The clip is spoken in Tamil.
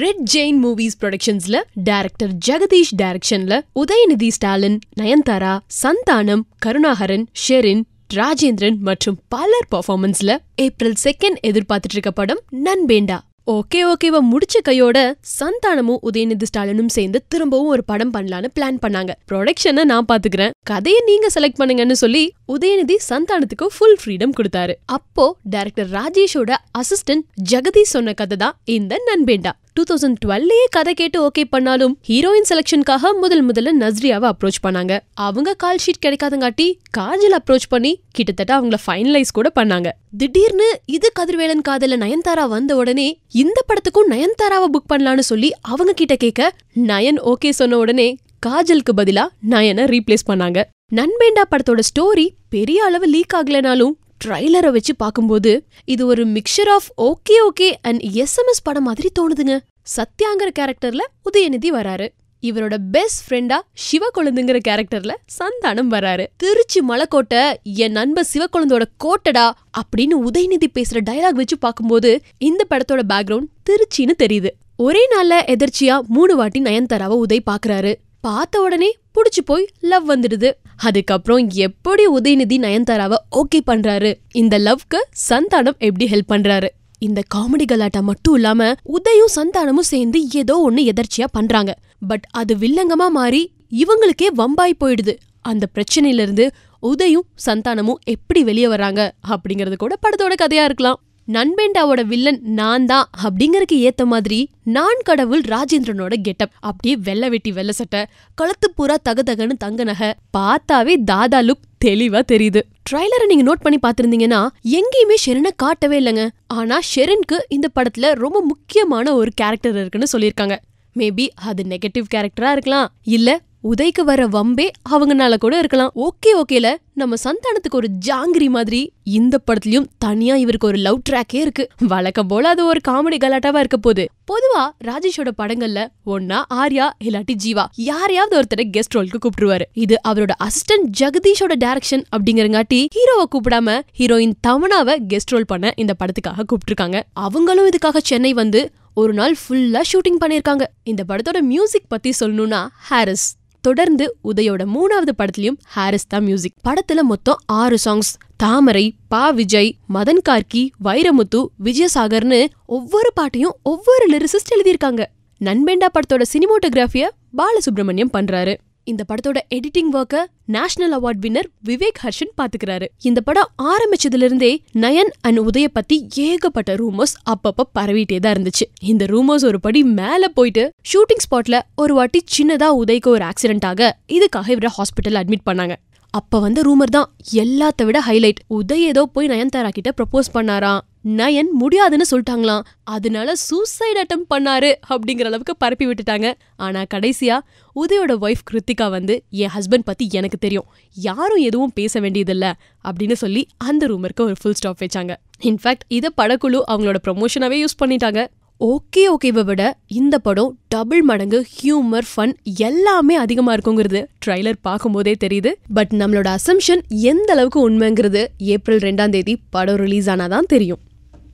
ரெட் ஜெயின் மூவிஸ் ப்ரொடக்ஷன்ஸ்ல டைரக்டர் ஜெகதீஷ் டைரக்ஷன்ல உதயநிதி ஸ்டாலின், நயன்தாரா, சந்தானம், கருணாகரன், ஷெரின், ராஜேந்திரன் மற்றும் பலர் பெர்ஃபார்மன்ஸ்ல ஏப்ரல் 2 எதிர்பார்த்துட்டு இருக்க படம் நண்பேண்டா. ஓகேவா முடிச்ச கையோட சந்தானமும் உதயநிதி ஸ்டாலினும் சேர்ந்து திரும்பவும் ஒரு படம் பண்ணலான்னு பிளான் பண்ணாங்க. ப்ரொடக்ஷனை நான் பாத்துக்கிறேன், கதையை நீங்க செலக்ட் பண்ணுங்கன்னு சொல்லி உதயநிதி சந்தானத்துக்கு ஃபுல் ஃப்ரீடம் கொடுத்தாரு. அப்போ டைரக்டர் ராஜேஷோட அசிஸ்டன்ட் ஜெகதீஷ் சொன்ன கதை தான் இந்த நண்பேண்டா. 2012 கதை கேட்டு ஓகே பண்ணாலும் ஹீரோயின் செலக்ஷனுக்காக முதல்ல நஸ்ரியாவை அப்ரோச் பண்ணாங்க. அவங்க கால் ஷீட் கிடைக்காதங்காட்டி காஜல் அப்ரோச் பண்ணி கிட்டத்தட்ட அவங்கள ஃபைனலைஸ் கூட பண்ணாங்க. திடீர்னு இது கதிர்வேலன் காதல நயன்தாரா வந்த உடனே இந்த படத்துக்கும் நயன்தாராவை புக் பண்ணலான்னு சொல்லி அவங்க கிட்ட கேட்க நயன் ஓகே சொன்ன உடனே காஜலுக்கு பதிலா நயனை ரீப்ளேஸ் பண்ணாங்க. நண்பேண்டா படத்தோட ஸ்டோரி பெரிய அளவு லீக் ஆகலனாலும் ட்ரைலரை வச்சு பாக்கும்போது இது ஒரு mixture of okay and SMS படம் மாதிரி தோணுதுங்க. சத்யாங்கிற கேரக்டர்ல உதயநிதி வராரு. இவரோட பெஸ்ட் ஃப்ரெண்டா சிவகொழுந்துங்கிற கேரக்டர்ல சந்தானம் வராரு. திருச்சி மலைக்கோட்டை என் நண்பர் சிவகொழுந்தோட கோட்டடா அப்படின்னு உதயநிதி பேசுற டயலாக் வச்சு பாக்கும்போது இந்த படத்தோட பேக்ரவுண்ட் திருச்சின்னு தெரியுது. ஒரே நாள்ல எதிர்ச்சியா 3 வாட்டி நயன்தாராவை உதய் பாக்குறாரு. பார்த்த உடனே புடிச்சு போய் லவ் வந்துடுது. அதுக்கப்புறம் எப்படி உதயநிதி நயன்தாராவை ஓகே பண்றாரு, இந்த லவ்க்கு சந்தானம் எப்படி ஹெல்ப் பண்றாரு. இந்த காமெடி கலாட்டா மட்டும் இல்லாம உதயும் சந்தானமும் சேர்ந்து ஏதோ ஒண்ணு எதர்ச்சியா பண்றாங்க. பட் அது வில்லங்கமா மாறி இவங்களுக்கே வம்பாய் போயிடுது. அந்த பிரச்சனையில இருந்து உதயும் சந்தானமும் எப்படி வெளியே வர்றாங்க அப்படிங்கறது கூட படத்தோட கதையா இருக்கலாம். நண்பேண்டாவோட வில்லன் நான் தான் அப்படிங்கறதுக்கு ஏத்த மாதிரி நான் கடவுள் ராஜேந்திரனோட கெட்டப் அப்படியே வெள்ளை வெட்டி வெள்ளை சட்டை, கழுத்து பூரா தகதகன்னு தங்க நகை, பார்த்தாவே தாதா லுக் தெளிவா தெரியுது. ட்ரைலரை நீங்க நோட் பண்ணி பாத்திருந்தீங்கன்னா எங்கேயுமே ஷெரினை காட்டவே இல்லைங்க. ஆனா ஷெரினுக்கு இந்த படத்துல ரொம்ப முக்கியமான ஒரு கேரக்டர் இருக்குன்னு சொல்லியிருக்காங்க. மேபி அது நெகட்டிவ் கேரக்டரா இருக்கலாம், இல்ல உதய்க்கு வர வம்பே அவங்கனால கூட இருக்கலாம். ஓகேல நம்ம சந்தானத்துக்கு ஒரு ஜாங்கிரி மாதிரி இந்த படத்துலயும் தனியா இவருக்கு ஒரு லவ் ட்ராக்கே இருக்கு. வழக்கம் போல அது ஒரு காமெடி கலாட்டாவா இருக்க போகுது. பொதுவா ராஜேஷோட படங்கள்ல ஒன்னா ஆர்யா இல்லாட்டி ஜீவா யாரையாவது ஒருத்தரை கெஸ்ட் ரோலுக்கு கூப்பிட்டுருவாரு. இது அவரோட அசிஸ்டன்ட் ஜெகதீஷோட டைரக்ஷன் அப்படிங்கறங்காட்டி ஹீரோவை கூப்பிடாம ஹீரோயின் தமனாவை கெஸ்ட் ரோல் பண்ண இந்த படத்துக்காக கூப்பிட்டுருக்காங்க. அவங்களும் இதுக்காக சென்னை வந்து ஒரு நாள் ஃபுல்லா ஷூட்டிங் பண்ணிருக்காங்க. இந்த படத்தோட மியூசிக் பத்தி சொல்லணும்னா ஹாரிஸ். தொடர்ந்து உதயோட 3வது படத்திலயும் ஹாரிஸ் தான் மியூசிக். படத்துல மொத்தம் 6 சாங்ஸ். தாமரை, பா விஜய், மதன் கார்கி, வைரமுத்து, விஜயசாகர்னு ஒவ்வொரு பாட்டையும் ஒவ்வொரு லிரிசிஸ்ட் எழுதியிருக்காங்க. நண்பேண்டா படத்தோட சினிமோட்டோகிராஃபிய பாலசுப்ரமணியம் பண்றாரு. இந்த படத்தோட எடிட்டிங் ஒர்க்க national award winner Vivek Harshan பாத்துக்கிறாரு. இந்த படம் ஆரம்பிச்சதுல இருந்தே நயன் அண்ட் உதய பத்தி ஏகப்பட்ட ரூமர்ஸ் அப்பப்ப பரவிட்டே தான் இருந்துச்சு. இந்த ரூமர்ஸ் ஒரு படி மேல போயிட்டு ஷூட்டிங் ஸ்பாட்ல ஒரு வாட்டி சின்னதா உதய்க்கு ஒரு ஆக்சிடென்ட் ஆக இதுக்காக இவரை ஹாஸ்பிட்டல் அட்மிட் பண்ணாங்க. அப்ப வந்த ரூமர் தான் எல்லாத்த விட ஹைலைட். உதய் ஏதோ போய் நயன்தாரா கிட்ட ப்ரப்போஸ் பண்ணாராம். நயன் முடியாதுன்னு சொல்லிட்டாங்களாம். அதனால சூசைட் அட்டெம்ப்ட் பண்ணாரு அப்படிங்கிற அளவுக்கு பரப்பி விட்டுட்டாங்க. ஆனா கடைசியா உதயோட ஒய்ஃப் கிருத்திகா வந்து என் ஹஸ்பண்ட் பத்தி எனக்கு தெரியும், யாரும் எதுவும் பேச வேண்டியதில்ல அப்படின்னு சொல்லி அந்த ரூமருக்கு ஒரு ஃபுல் ஸ்டாப் வச்சாங்க. இன்ஃபேக்ட் இதை படக்குழு அவங்களோட ப்ரொமோஷனாவே யூஸ் பண்ணிட்டாங்க. ஓகேவை விட இந்த படம் டபுள் மடங்கு ஹியூமர், ஃபன் எல்லாமே அதிகமா இருக்குங்கிறது ட்ரைலர் பார்க்கும்போதே தெரியுது. பட் நம்மளோட அசம்ஷன் எந்த அளவுக்கு உண்மைங்கிறது ஏப்ரல் 2 படம் ரிலீஸ் ஆனாதான் தெரியும்.